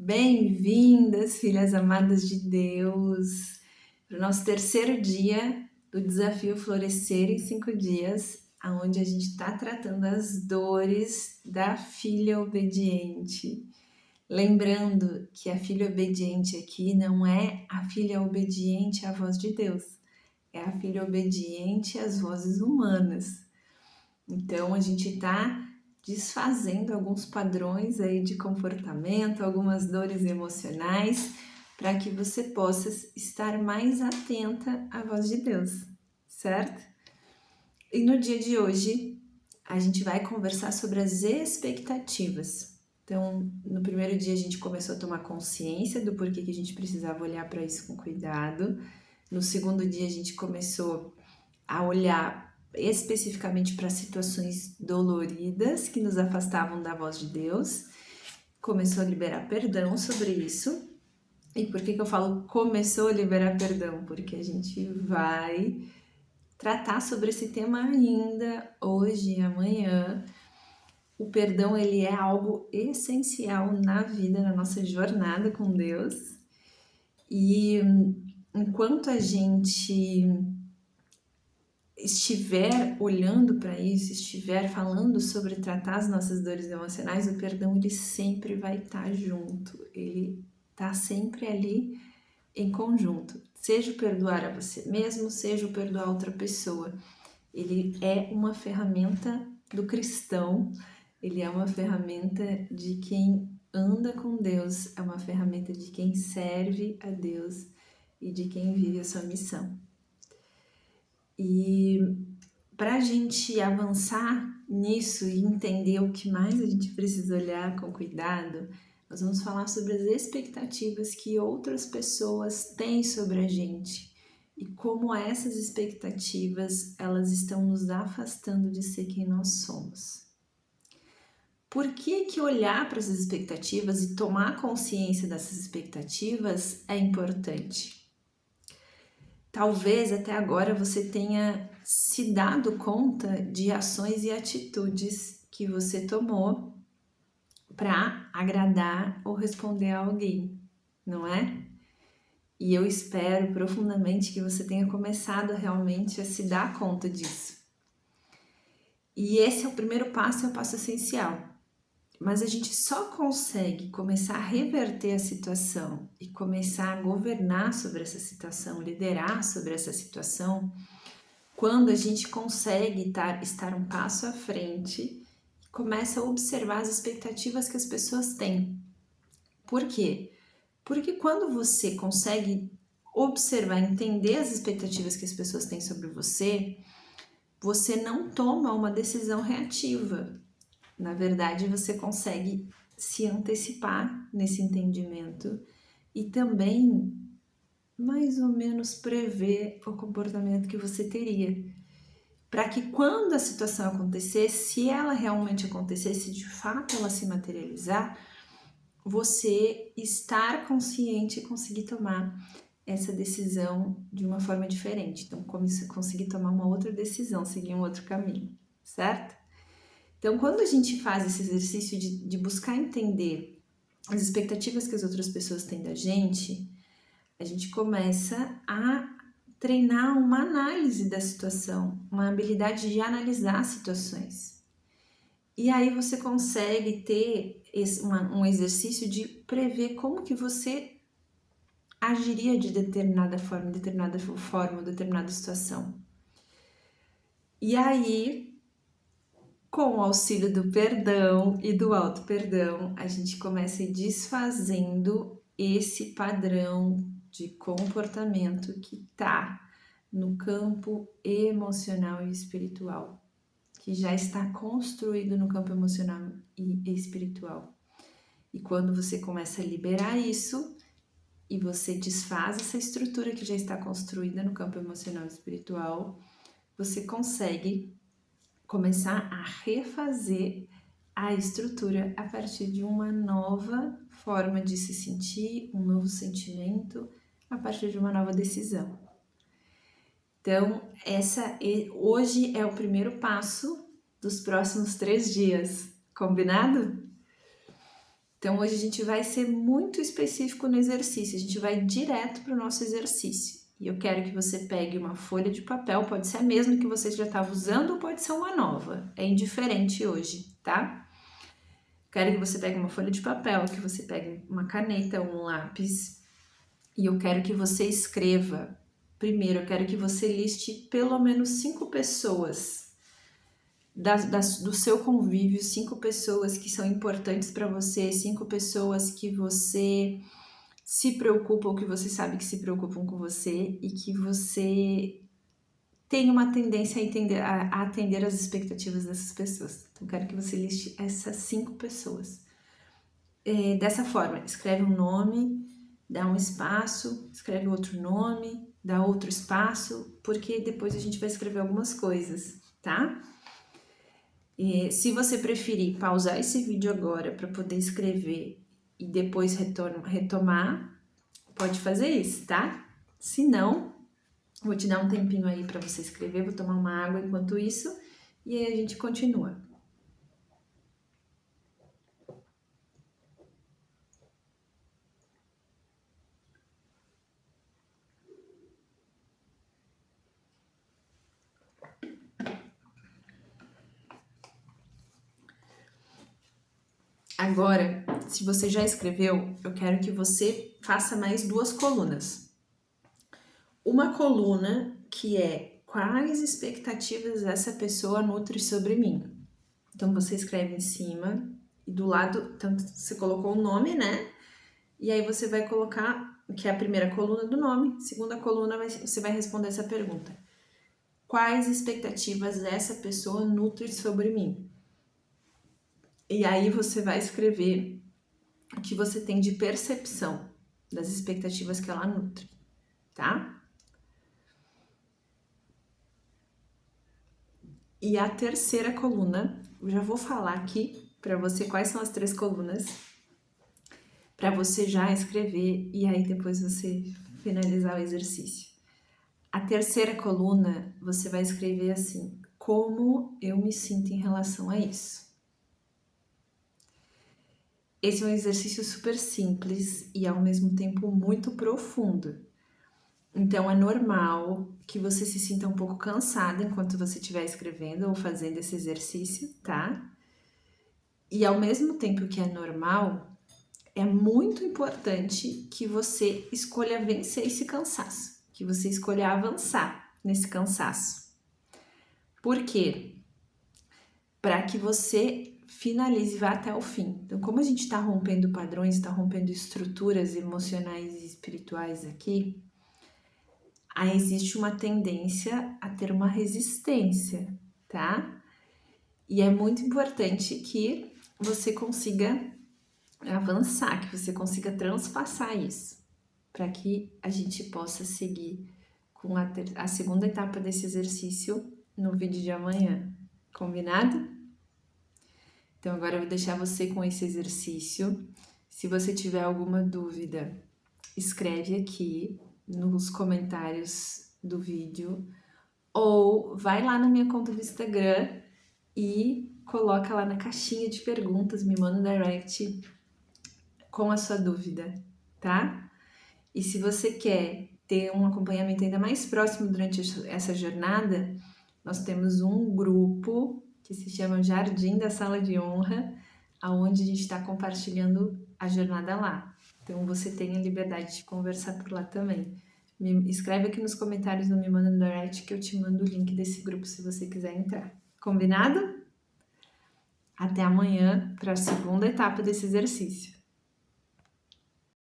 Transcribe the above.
Bem-vindas, filhas amadas de Deus, para o nosso terceiro dia do desafio Florescer em 5 dias, onde a gente está tratando as dores da filha obediente. Lembrando que a filha obediente aqui não é a filha obediente à voz de Deus, é a filha obediente às vozes humanas. Então a gente está desfazendo alguns padrões aí de comportamento, algumas dores emocionais, para que você possa estar mais atenta à voz de Deus, certo? E no dia de hoje a gente vai conversar sobre as expectativas. Então, no primeiro dia a gente começou a tomar consciência do porquê que a gente precisava olhar para isso com cuidado. No segundo dia a gente começou a olhar especificamente para situações doloridas que nos afastavam da voz de Deus, começou a liberar perdão sobre isso. E por que eu falo começou a liberar perdão? Porque a gente vai tratar sobre esse tema ainda hoje e amanhã. O perdão, ele é algo essencial na vida, na nossa jornada com Deus. E enquanto a gente estiver olhando para isso, estiver falando sobre tratar as nossas dores emocionais, o perdão ele sempre vai estar junto, ele está sempre ali em conjunto. Seja o perdoar a você mesmo, seja o perdoar outra pessoa. Ele é uma ferramenta do cristão, ele é uma ferramenta de quem anda com Deus, é uma ferramenta de quem serve a Deus e de quem vive a sua missão. E para a gente avançar nisso e entender o que mais a gente precisa olhar com cuidado, nós vamos falar sobre as expectativas que outras pessoas têm sobre a gente e como essas expectativas elas estão nos afastando de ser quem nós somos. Por que olhar para essas expectativas e tomar consciência dessas expectativas é importante? Talvez até agora você tenha se dado conta de ações e atitudes que você tomou para agradar ou responder a alguém, não é? E eu espero profundamente que você tenha começado realmente a se dar conta disso. E esse é o primeiro passo, é o passo essencial. Mas a gente só consegue começar a reverter a situação e começar a governar sobre essa situação, liderar sobre essa situação, quando a gente consegue estar um passo à frente e começa a observar as expectativas que as pessoas têm. Por quê? Porque quando você consegue observar, entender as expectativas que as pessoas têm sobre você, você não toma uma decisão reativa. Na verdade, você consegue se antecipar nesse entendimento e também mais ou menos prever o comportamento que você teria. Para que quando a situação acontecer, se ela realmente acontecer, se de fato ela se materializar, você estar consciente e conseguir tomar essa decisão de uma forma diferente. Então, conseguir tomar uma outra decisão, seguir um outro caminho, certo? Então, quando a gente faz esse exercício de buscar entender as expectativas que as outras pessoas têm da gente, a gente começa a treinar uma análise da situação, uma habilidade de analisar situações. E aí você consegue ter um exercício de prever como que você agiria de determinada forma, determinada situação. E aí, com o auxílio do perdão e do auto-perdão, a gente começa a ir desfazendo esse padrão de comportamento que está no campo emocional e espiritual, que já está construído no campo emocional e espiritual. E quando você começa a liberar isso e você desfaz essa estrutura que já está construída no campo emocional e espiritual, você consegue começar a refazer a estrutura a partir de uma nova forma de se sentir, um novo sentimento, a partir de uma nova decisão. Então, hoje é o primeiro passo dos próximos 3 dias, combinado? Então, hoje a gente vai ser muito específico no exercício, a gente vai direto para o nosso exercício. E eu quero que você pegue uma folha de papel, pode ser a mesma que você já estava usando ou pode ser uma nova, é indiferente hoje, tá? Quero que você pegue uma folha de papel, que você pegue uma caneta, um lápis, e eu quero que você escreva. Primeiro, eu quero que você liste pelo menos 5 pessoas do seu convívio, 5 pessoas que são importantes para você, 5 pessoas que você se preocupa ou que você sabe que se preocupam com você e que você tem uma tendência a atender as expectativas dessas pessoas. Então, quero que você liste essas 5 pessoas. Dessa forma, escreve um nome, dá um espaço, escreve outro nome, dá outro espaço, porque depois a gente vai escrever algumas coisas, tá? E se você preferir pausar esse vídeo agora para poder escrever e depois retomar, pode fazer isso, tá? Se não, vou te dar um tempinho aí para você escrever, vou tomar uma água enquanto isso e aí a gente continua. Agora, se você já escreveu, eu quero que você faça mais 2 colunas. Uma coluna que é quais expectativas essa pessoa nutre sobre mim. Então você escreve em cima e do lado, tanto você colocou o nome, né? E aí você vai colocar, que é a primeira coluna do nome, segunda coluna você vai responder essa pergunta. Quais expectativas essa pessoa nutre sobre mim? E aí você vai escrever o que você tem de percepção das expectativas que ela nutre, tá? E a terceira coluna, eu já vou falar aqui para você quais são as 3 colunas, para você já escrever e aí depois você finalizar o exercício. A terceira coluna, você vai escrever assim: como eu me sinto em relação a isso. Esse é um exercício super simples e ao mesmo tempo muito profundo. Então é normal que você se sinta um pouco cansada enquanto você estiver escrevendo ou fazendo esse exercício, tá? E ao mesmo tempo que é normal, é muito importante que você escolha vencer esse cansaço, que você escolha avançar nesse cansaço. Por quê? Para que você finalize e vá até o fim. Então, como a gente está rompendo padrões, está rompendo estruturas emocionais e espirituais aqui, aí existe uma tendência a ter uma resistência, tá? E é muito importante que você consiga avançar, que você consiga transpassar isso, para que a gente possa seguir com a segunda etapa desse exercício no vídeo de amanhã. Combinado? Então agora eu vou deixar você com esse exercício. Se você tiver alguma dúvida, escreve aqui nos comentários do vídeo ou vai lá na minha conta do Instagram e coloca lá na caixinha de perguntas, me manda um direct com a sua dúvida, tá? E se você quer ter um acompanhamento ainda mais próximo durante essa jornada, nós temos um grupo que se chama Jardim da Sala de Honra, aonde a gente está compartilhando a jornada lá. Então você tem a liberdade de conversar por lá também. Me escreve aqui nos comentários ou me manda no direct que eu te mando o link desse grupo se você quiser entrar. Combinado? Até amanhã para a segunda etapa desse exercício.